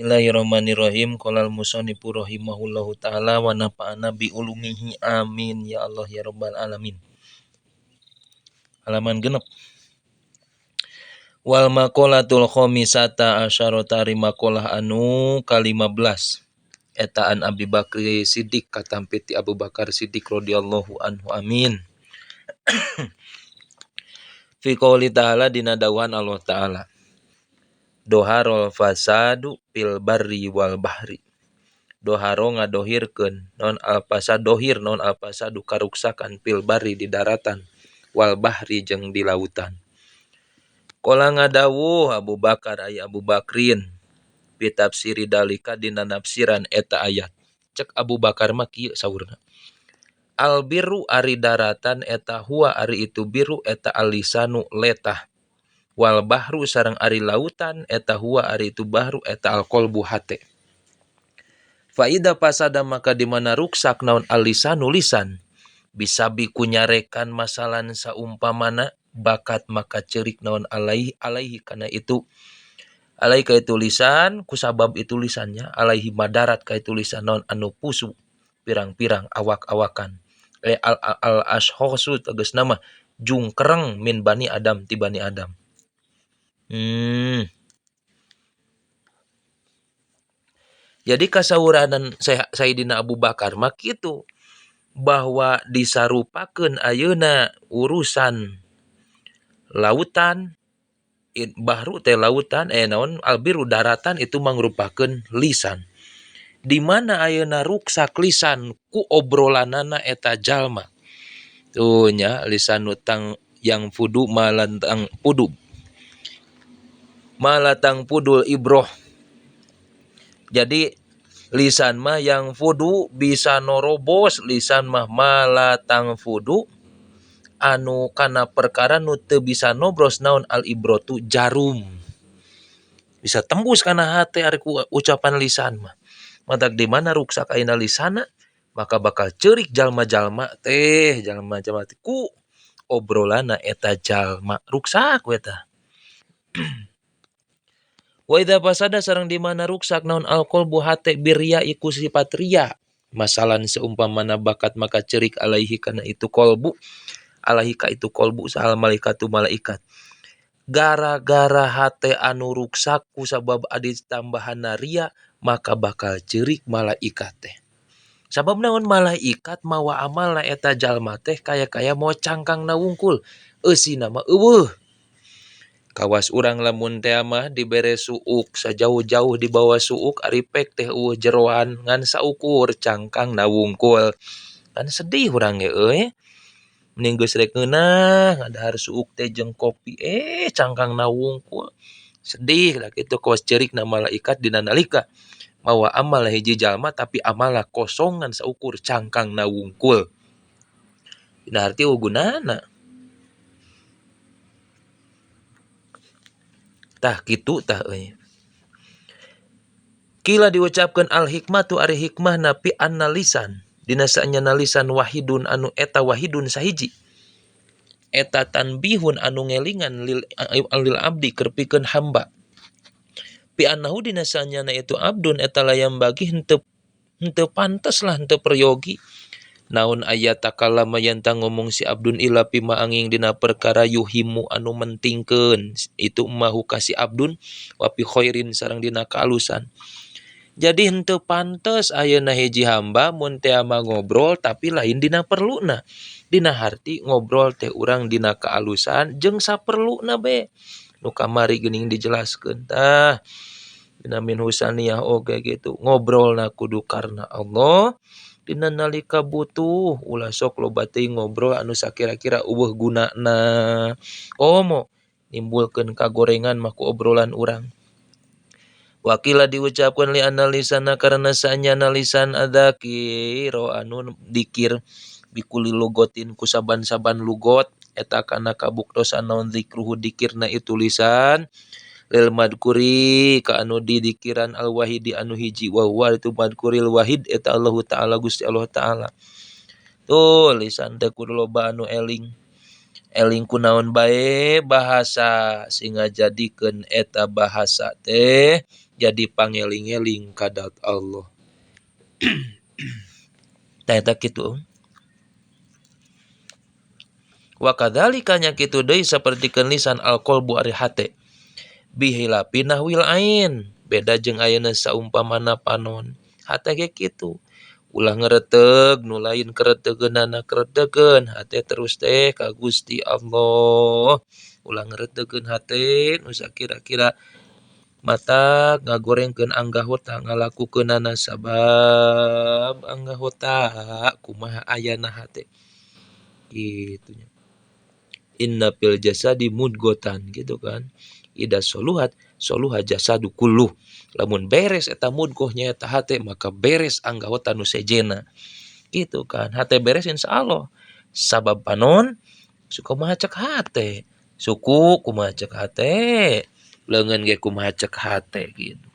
Bismillahirrahmanirrahim. Qala al-musannifu rahimahullahu taala wa nafa'ana bi ulumihi amin ya Allah ya rabbal alamin. Halaman genep. Wal maqalatul khamisata asyarata ari maqalah anu ka-15. Eta an Abi Bakri Siddiq katampi ti Abu Bakar Siddiq radhiyallahu anhu amin. Fi qouli ta'ala dina dawuhan Allah taala. Doharul fasadu fil barri wal bahri. Doharo ngadohirkeun non alfasad dohir non alfasadu karuksakan fil barri di daratan wal bahri jeung di lautan. Qala ngadawuh Abu Bakar aya Abu Bakrin bi tafsiri dalika dina nafsiran eta ayat. Cek Abu Bakar mah kieu saurna. Al birru ari daratan eta huwa ari itu biru eta alisanu letah. Wal bahru sareng ari lautan eta huwa ari itu bahru eta alqalbu hate. Faida pasada maka di mana ruksak naon alisanu lisan bisa bikunyarekan masalan saumpamana bakat maka cerik naon alaihi kana itu alaihi ka itu lisan kusabab itu lisannya alaihi madarat ka itu lisan naon anu pusu pirang-pirang awak-awakan al ashhosu tegasna mah jungkreng min bani Adam ti bani Adam. Jadi kasawuranan Sayyidina Abu Bakar mah kitu bahwa disarupakeun ayeuna urusan lautan bahru teh lautan naon albiru daratan itu mangrupakeun lisan. Di mana ayeuna ruksak lisan ku obrolanana eta jalma. Tuh nya lisan utang yang fudu malantang pudu. Malatang pudul ibroh. Jadi lisan mah yang fudu bisa norobos, lisan mah malatang fudu anu kana perkara nu teu bisa nobros naon al ibrotu jarum. Bisa tembus kana hate ari ku ucapan lisan mah. Matak di mana ruksak ayeuna lisana maka bakal ceurik jalma-jalma teh jalma-jalma teh ku obrolana eta jalma ruksak we tah. Wa idza fasada sareng di mana ruksak naon alqalbu hate birya iku sifat riya. Masalan seumpamana bakat maka cerik alaihi kana itu kolbu. Alaihi ka itu kolbu sahal malaikatu malaikat. Gara-gara hate anu ruksak ku sabab adi tambahanna riya maka bakal cerik malaikat teh. Sabab naon malaikat mawa amal na eta jalma teh kaya mau cangkangna wungkul. Eusina mah eueuh. Kawas urang lamun teh mah dibere suuk sajauh-jauh di bawah suuk ari pek teh jeroan ngan saukur cangkang na wungkul. Kan sedih urang ge euy. Mending geus rek ngeunah ngadahar suuk teh jeung kopi cangkang na wungkul. Sedih lah kitu kawas ceurik na malaikat dina nalika mawa amal hiji jalma tapi amalna kosong ngan saukur cangkang na wungkul. Dina arti gunana. Tah kitu tah euy. Kila diucapkeun al hikmatu ari hikmah napi annalisan dina saenyana lisan wahidun anu eta wahidun sahiji. Eta tanbihun anu ngelingan lil abdi keur pikeun hamba. Pi annahu dina saenyana itu abdun eta layam bagi henteu pantes lah henteu peryogi. Naon aya takallama yanta ngomong si abdun ila pima angin dina perkara yuhimu anu mentingkeun itu mahu kasih abdun wa fi khairin sareng dina kaalusan. Jadi henteu pantes ayeuna hiji hamba mun teu ngobrol tapi lain dina perluna. Dina harti ngobrol teh urang dina kaalusan jeung saperluna be. Nu kamari geuning dijelaskeun tah. Dina min husaniyah oge gitu. Ngobrolna kudu karna Allah. Dina nalika butuh ulah sok loba teuing ngobrol anu sakira-kira eueuh gunana. Komo nimbulkeun kagorengan mah ku obrolan urang. Wakila diucapkeun li analisana karena saenyana lisan adzakiro anu dikir bikuli lugotin ku saban-saban lugot eta kana kabuktosan naon zikruhu dikirna itu lisan lil madkuri ka anu didikiran al wahidi anu hiji wa huwa itu madkuril wahid eta Allah taala Gusti Allah taala. Tuh lisan teh kudu loba anu eling ku naon bae bahasa sehingga jadikeun eta bahasa teh jadi pangeling-eling kadat Allah. Eta kitu. Wa kadzalika nya kitu deui sapertikeun lisan alqalbu ari hate. Bihilapi nahwil ain. Beda jeung ayeuna saumpamana panon. Hate ge kitu. Ulah ngareteg nu lain karetegeunana karetegeun hate terus teh ka Gusti Allah. Ulah ngaretegeun hate nu sakira-kira mata ngagorengkeun anggahota ngalakukeunana sabab anggahota kumaha ayana hate. Gitu nya. Inna fil jasadi mudghatan gitu kan. Ida soluhat soluha jasadu kulluh. Lamun beres eta mudghah nya eta hate maka beres anggahota nu sejena. Gitu kan. Hate beres insyaallah. Sabab panon suku kumaha cek hate. Suku kumaha cek hate. Leungeun ge kumaha cek hate gitu.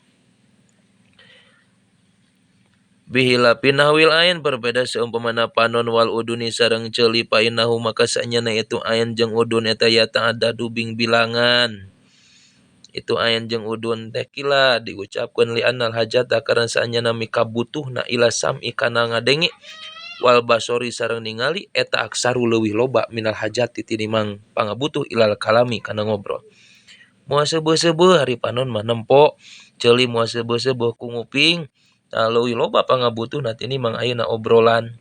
Bihila pinahwil ain berbeda seumpamana panon wal uduni sareng ceuli painahu maka sanyana itu ain jeung udun eta yata ada dubing bilangan. Itu ain jeung udun teh kila diucapkeun li annal hajata karena sanyana mikabutuhna ila sam'i kana ngadenge wal basori sareng ningali eta aksaru leuwih loba minal hajati tinimang pangabutuh ilal kalami kana ngobrol. Moal seubeuh-seubeuh hari panon mah nempo ceuli moal seubeuh-seubeuh ku nguping. Leuwih loba pangabutuhna tinimang ayeuna obrolan.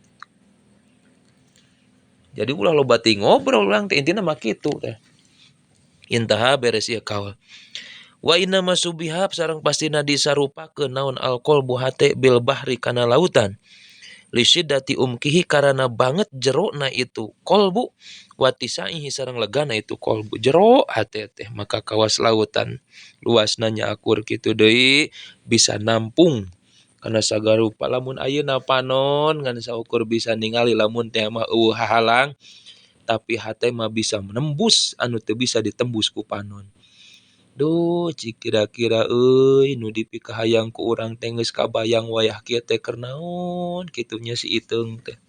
Jadi ulah loba ti ngobrol urang teh intina mah kitu teh. Intaha beres ieu kaul. Wa inna masubihab sareng pastina disarupakeun naon alqalbu hate bil bahri kana lautan. Lisiddati umkihi karana banget jerona itu kolbu watisaihi sareng legana itu kolbu jero hate teh maka kawas lautan luasna nya akur kitu deui bisa nampung kana sagarupa lamun ayeuna panon ngan saukur bisa ningali lamun teh mah eueuh hahalang tapi hate mah bisa menembus anu teu bisa ditembus ku panon. Duh cik kira-kira euy nu dipikahayang ku urang teh geus kabayang wayah kieu teh keur naon kitu nya si Iteung teh.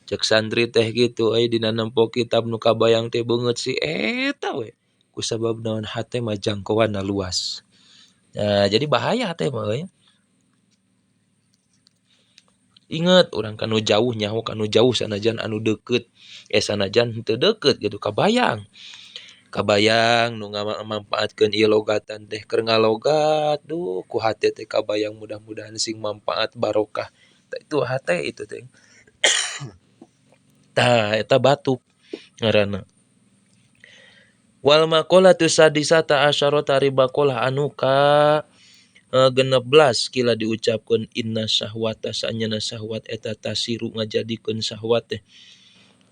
Cek santri teh kitu aya dina nempo kitab nu kabayang teh beungeut si eta we. Kusabab naon hate mah jangkauanna luas. Nah, jadi bahaya teh mah euy. Ingat urang kanu jauh nyaho kanu jauh sanajan anu deukeut sanajan teu deukeut gitu kabayang nu ngamanfaatkeun ieu logatan teh keur ngalogat duh ku hate teh kabayang mudah-mudahan sing manfaat barokah itu hate itu teh tah eta batuk ngaranna wal maqalatu sadisata asyarata ribaqalah anu ka 16 kila diucapkeun inna syahwata sanyana syahwat eta tasiru ngajadikeun syahwat teh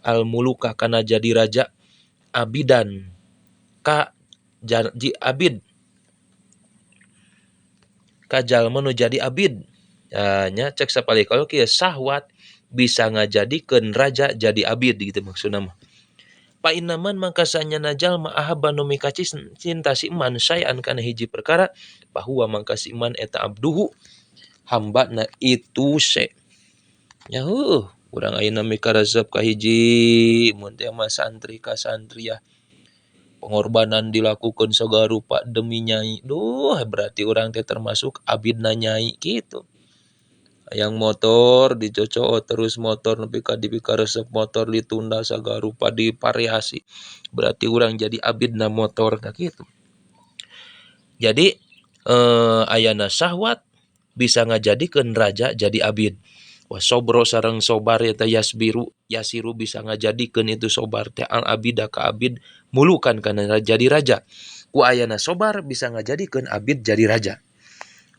al muluka kana jadi raja abidan ka jadi abid ka jalma nu jadi abid nya cek sapalika kieu syahwat bisa ngajadikeun raja jadi abid gitu maksudna mah pa innaman mangka sanyana jalma ahabba nu mika cinta si iman sayan kana hiji perkara bahwa mangka si iman eta abduhu hambana itu se nya heuh urang ayeuna mika resep ka hiji mun teh mah santri ka santriah pengorbanan dilakukan sagarupa demi nyai duh berarti urang teh termasuk abidna nyai gitu. Yang motor dicocok terus motor nepi ka resep motor ditunda sagarupa divariasi berarti urang jadi abidna motor nah gitu. Jadi ayana syahwat bisa ngajadikeun raja jadi abid. Wa sobro sareng sobar eta yasiru bisa ngajadikeun itu sobar teh al abida ka abid mulukan kana jadi raja. Ku ayana sobar bisa ngajadikeun abid jadi raja.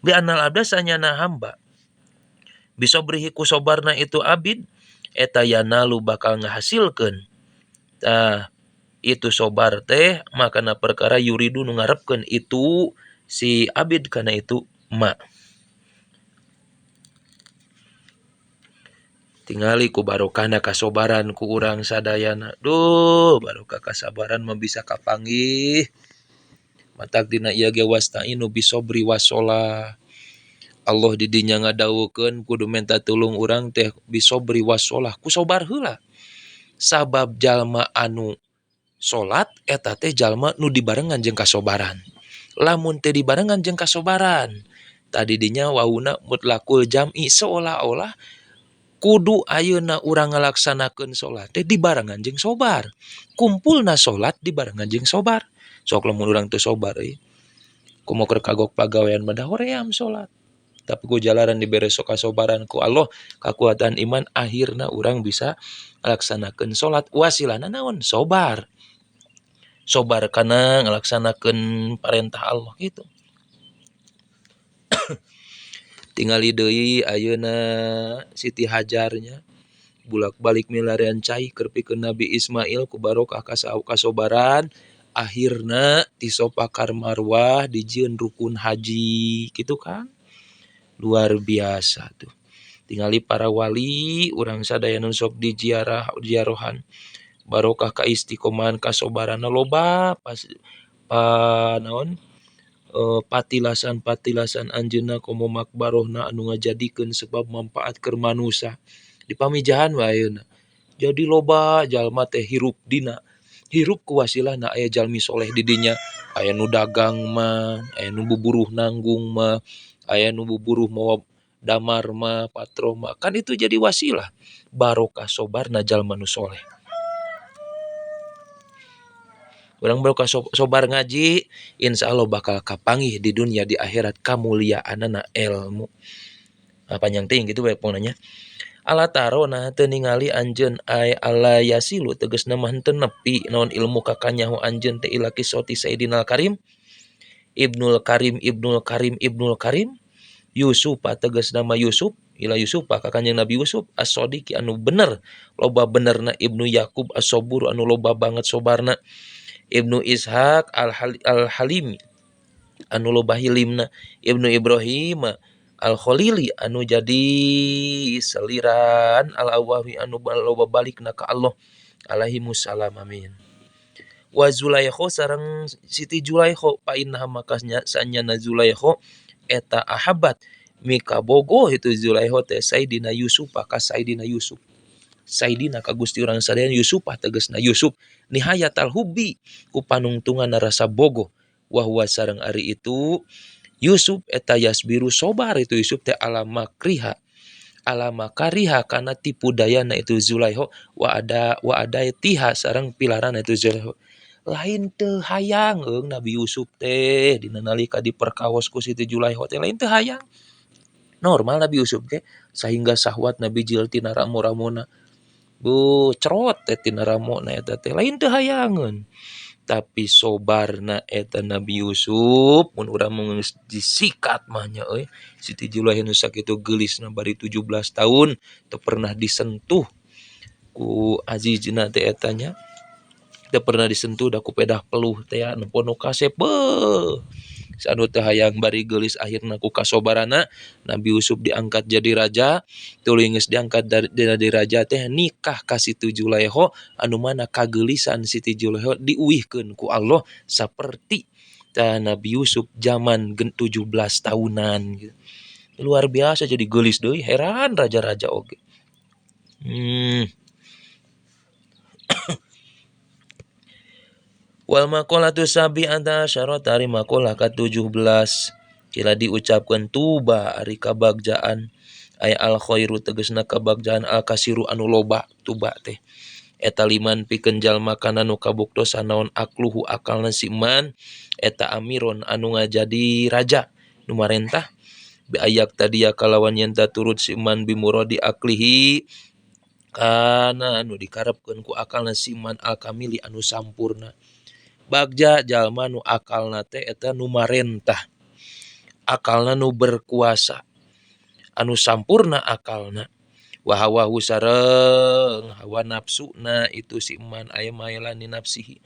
Bi anal abda sanyana hamba bisa berihi ku sobarna itu abid eta yanalu bakal ngahasilkeun itu sobar teh makana perkara yuridu nu ngarepkeun itu si abid kana itu ma tingali ku barokahna kasobaran ku urang sadayana duh barokah kasabaran mah bisa kapanggih matak dina ieu ge wasta'inu bisobri wasolah Allah di dinya ngadawukeun kudu minta tulung urang teh bisobri wasolah ku sobar heula sabab jalma anu salat eta teh jalma nu dibarengan jeung kasobaran lamun teu dibarengan jeung kasobaran. Tadi dinya wawuna mutlaqul jam'i seolah-olah kudu ayeuna urang ngalaksanakeun salat teh dibarengan jeung sobar. Kumpulna salat dibarengan jeung sobar. Sok lamun urang teu sobar euy. Kumaha keur kagok pagawean mah da hoream salat. Tapi ku jalaran dibere sok kasobaran ku Allah, kakuatan iman akhirna urang bisa ngalaksanakeun salat. Wasilana naon? Sobar. Sobar kana ngalaksanakeun parentah Allah gitu. Tingali deui ayeuna Siti Hajarnya bulak-balik milarian cai keur pikeun Nabi Ismail ku barokah kasobaran akhirna ti Safa ka Marwah dijieun rukun haji gitu kan. Luar biasa tuh. Tingali para wali urang sadaya nu sok diziarahan barokah ka istiqomahan kasobaranna loba naon patilasan anjeunna komo makbarohna anu ngajadikeun sebab manfaat keur manusia di pamijahan we ayeuna. Jadi loba jalma teh hirup dina. Hirup ku wasilahna aya jalmi soleh di dinya, aya nu dagang mah, aya nu buburuh nanggung mah, aya nu buburuh mawa damar mah, patro mah. Kan itu jadi wasilah barokah sobarna jalma nu soleh. Urang barokah sobar ngaji, insya Allah bakal kapanggih di dunia di akhirat kamuliaanna ilmu. Panjang teuing gitu bae pokona nya. Ala tarona teu ningali anjeun ala yasilu tegasna mah henteu nepi naon ilmu ka kanyaho anjeun teh ila kisoti Sayyidinal Karim Ibnul Karim Yusuf tegasna mah Yusuf ila Yusuf ka kanjeng Nabi Yusuf as-sodiqi anu bener loba benerna Ibnu Yakub as-sabur anu loba banget sobarna Ibnu Ishaq al-Halimi anu loba hilimna Ibnu Ibrahim al-Khalili anu jadi seliran al-Awawi anu loba balikna ka Allah alaihi musallam amin. Wa Zulaikha sareng Siti Zulaikha pa inna makasnya sanyana Zulaikha eta ahabat mika bogo itu Zulaikha teh Sayyidina Yusuf ka Sayyidina Yusuf. Sayyidina ka Gusti urang sadaya Yusuf tegasna Yusuf nihayatal hubbi ku panungtungan rasa bogo wa huwa sareng ari itu Yusuf eta yasbiru sobar itu Yusuf teh ala makriha kana tipu dayana itu Zulaikha wa ada tiha sareng pilaran itu Zulaikha lain teu hayang Nabi Yusuf teh dina nalika diperkaos ku Siti Zulaikha teh lain teu hayang normal Nabi Yusuf teh sahingga syahwat Nabi jil tina ramu-ramuna cerot teh tina ramona eta teh lain teu hayangeun tapi sobarna eta Nabi Yusuf mun urang geus disikat mah nya euy Siti Zulaikha nu sakitu geulisna bari 17 tahun teu pernah disentuh ku azizna teh eta nya teu pernah disentuh da ku pedah peluh teh anu pono kasep sanu teu hayang bari geulis akhirna ku kasobarana Nabi Yusuf diangkat jadi raja tuluy geus diangkat dari raja teh nikah ka Siti Zulaikha anu mana kageelisan Siti Zulaikha diuwihkeun ku Allah saperti Nabi Yusuf zaman 17 tahunan gitu. Luar biasa jadi geulis deui heran raja-raja oge. Wal maqalatu sabi'ata syarata ari maqalah ka-17 kila diucapkeun tuba ari kabagjaan aya al khairu tegasna kabagjaan al kasiru anu loba tuba teh eta liman pikeun jalma kana nu kabuktosan naon akluhu akalna si iman eta amiron anu ngajadi raja nu marentah bi ayak tadiya kalawan yen turut si iman bimuradi aklihi kana anu dikarepkeun ku akalna si iman al kamili anu sampurna. Bagja jalma nu akalna teh eta nu marentah akalna nu berkuasa anu sampurna akalna wa hawahu sareng hawa nafsuna itu si iman aya mailani nafsihi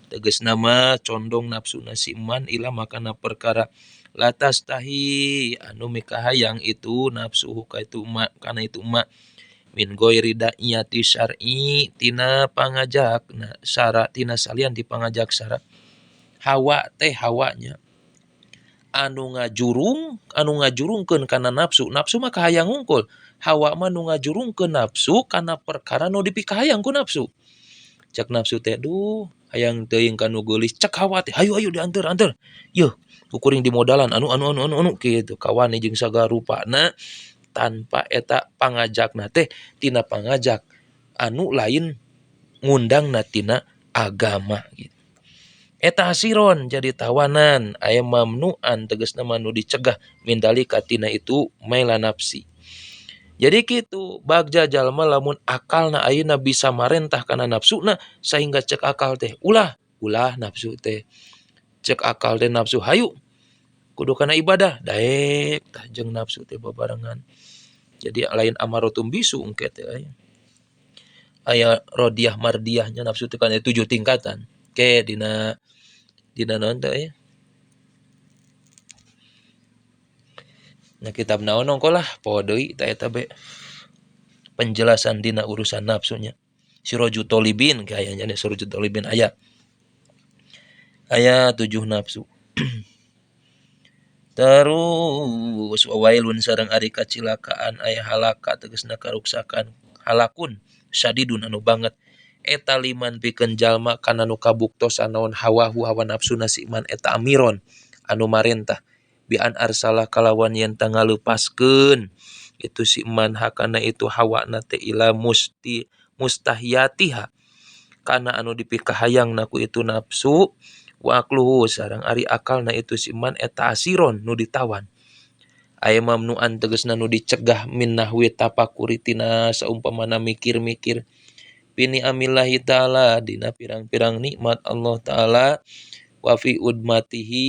tegasna mah condong nafsuna si iman ila makana perkara latas tahi anu mikahayang itu nafsuhu ka itu ma kana itu ma min ghairi da'iyati syar'i tina pangajakna syara tina salian di pangajak syara hawa teh hawanya anu ngajurungkeun kana nafsu mah kahayang ngungkul hawa mah nu ngajurungkeun nafsu kana perkara nu dipikahayang ku nafsu cek nafsu teh duh hayang teuing kanu geulis cek hawa teh hayu dianter yeuh kuring di modalan anu kitu kawan jeung sagarupana tanpa eta pangajakna teh tina pangajak anu lain ngundangna tina agama gitu. Eta asiron jadi tawanan aya mamnuan tegasna manu dicegah mindalika tina itu maila nafsi. Jadi kitu bagja jalma lamun akalna ayeuna bisa marentah kana nafsuna sehingga cek akal teh ulah nafsu teh cek akal teh nafsu hayu kudu kana ibadah daek tah jeung nafsu teh babarengan. Jadi lain amaratum bisu engke teh aya rodiah mardiahnya nafsu teh kan 7 tingkatan. Ke dina naon teh aya na kitab naon ongkolah poho deui eta be penjelasan dina urusan nafsunya. Sirajul Talibin kayaknya nih Sirajul Talibin aya 7 nafsu. Terus wawailun sareng ari kacilakaan aya halaka tegasna karuksakan halakun syadidun anu banget eta liman pikeun jalma kana nu kabuktosan naon hawa nafsuna si iman eta amiron anu marentah bi an arsalah kalawan yen tangalupaskeun itu si iman hakana itu hawa na teh ila mustahiyatiha kana anu dipikahayangna ku itu nafsu wa aqluhu sareng ari akalna itu si iman eta asiron nu ditawan aya mamnuan tegasna nu dicegah min nahwi tapakuri tina saumpamana mikir-mikir bini amillahi ta'ala dina pirang-pirang nikmat Allah ta'ala wa fi udmatihi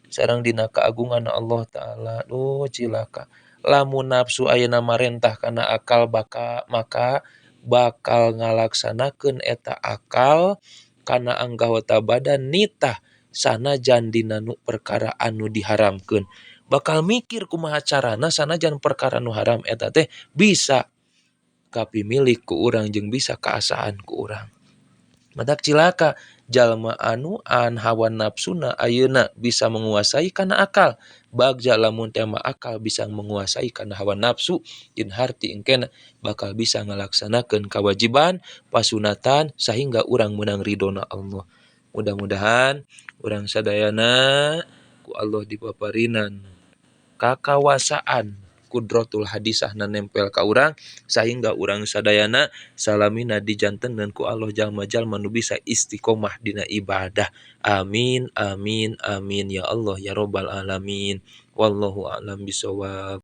sareng dina keagungan Allah ta'ala cilaka lamun nafsu ayeuna marentah kana akal maka bakal ngalaksanakeun eta akal kana anggota badan nitah sanajan dina nu perkara anu diharamkeun bakal mikir kumaha carana sanajan perkara nu haram eta teh bisa kapimilik ku urang jeung bisa kaasaan ku urang. Madak cilaka jalma anu an hawa nafsuna ayeuna bisa menguasai kana akal bagja lamun teh akal bisa menguasai kana hawa nafsu din harti engkena bakal bisa ngalaksanakeun kewajiban pasunatan sehingga urang meunang ridona Allah. Mudah-mudahan urang sadayana ku Allah dipaparinan kakawasaan kudratul hadisahna nempel ka urang sehingga urang sadayana salamina dijantenkeun ku Allah jalma-jalma nu bisa istiqomah dina ibadah. Amin amin amin ya Allah ya rabbal alamin. Wallahu a'lam bishawab.